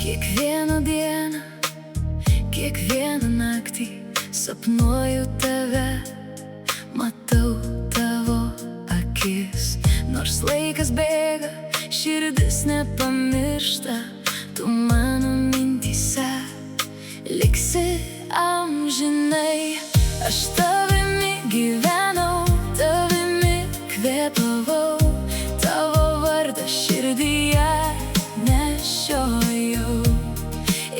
Kiekvieną dieną, kiekvieną naktį sapnuoju tave, matau tavo akis. Nors laikas bėga, širdis nepamiršta, tu mano mintyse liksi amžinai. Aš tavimi gyvenau, tavimi kvėpavau, tavo vardą širdyje nešiojau.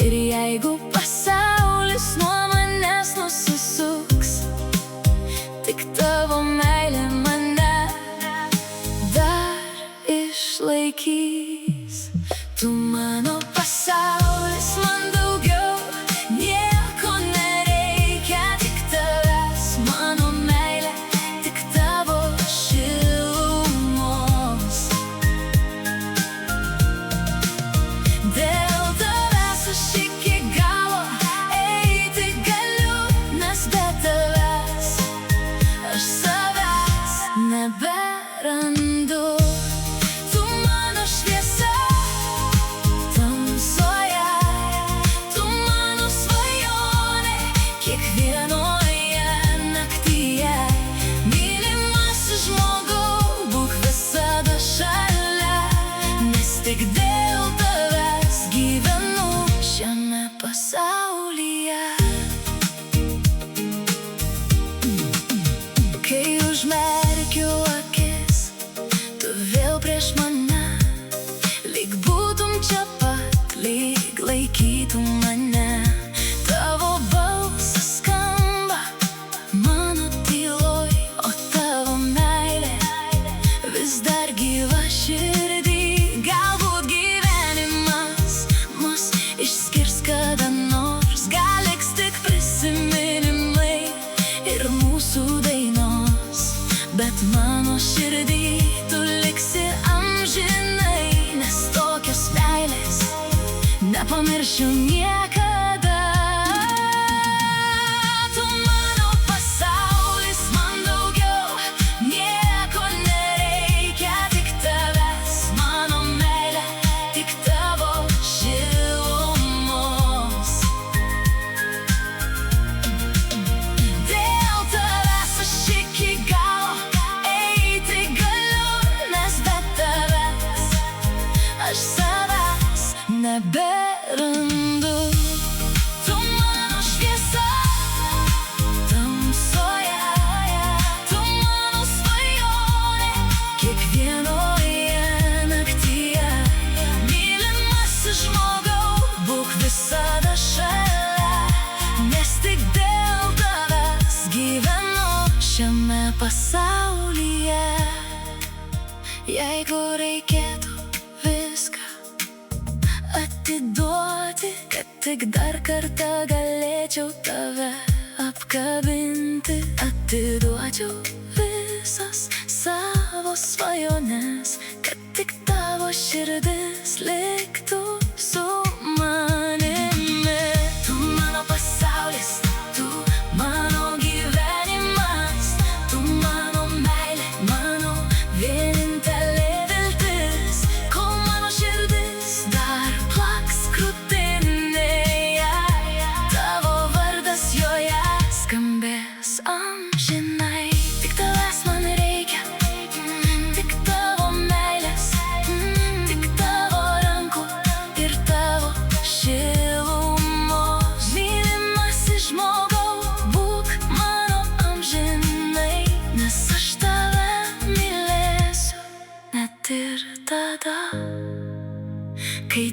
Ir jeigu pasaulis nuo manęs nusisuks, tik tavo meilė mane dar išlaikys. Tu mano pasaulis, man daugiau nieko nereikia, tik tavęs, mano meilė, tik tavo šilumos. Dėl tavęs aš iki galo eiti galiu, nes be tavęs aš savęs neberandu. Tu mano šviesa tamsoje, tu mano svajonė kiekvienoje naktyje. Mylimasis žmogau, būk visada šalia, nes tik dėl tavęs gyvenu šiame pasaulyje. Kai užmerkiu akis, tu vėl prieš mane, lyg būtum čia pat, lyg laikytum mane. Tavo balsas skamba mano tyloj, o tavo meilė vis dar gyva širdį. Galbūt gyvenimas mus išskirs kada nors, gal liks tik prisiminimai ir mūsų dainos, bet mano širdį tu liksi amžinai, nes tokios meilės nepamiršiu niekada. Tu mano pasaulis, man daugiau nieko nereikia, tik tavęs, mano meilė, tik tavo šilumos. Dėl tavęs aš iki galo eiti galiu, nes be tavęs aš savęs neberandu. Tu mano šviesa tamsoje, tu mano svajonė kiekvienoje naktyje. Mylimasis žmogau, būk visada šalia, nes tik dėl tavęs gyvenu šiame pasaulyje. Jeigu reikėtų viską atiduoti, kad tik dar kartą galėčiau tave apkabinti, atiduočiau visas savo svajones, kad tik tavo širdis liktų su manimi. Tu mano pasaulis, tu mano gyvenimas, tu mano meilė, mano vienintelė viltis. Kol mano širdis dar plaks krūtinėje, tavo vardas joje skambės amžinai. Tik tavęs man reikia, tik tavo meilės, tik tavo rankų ir tavo šilumos. Mylimasis žmogau, būk mano amžinai, nes aš tave mylėsiu net ir tada, kai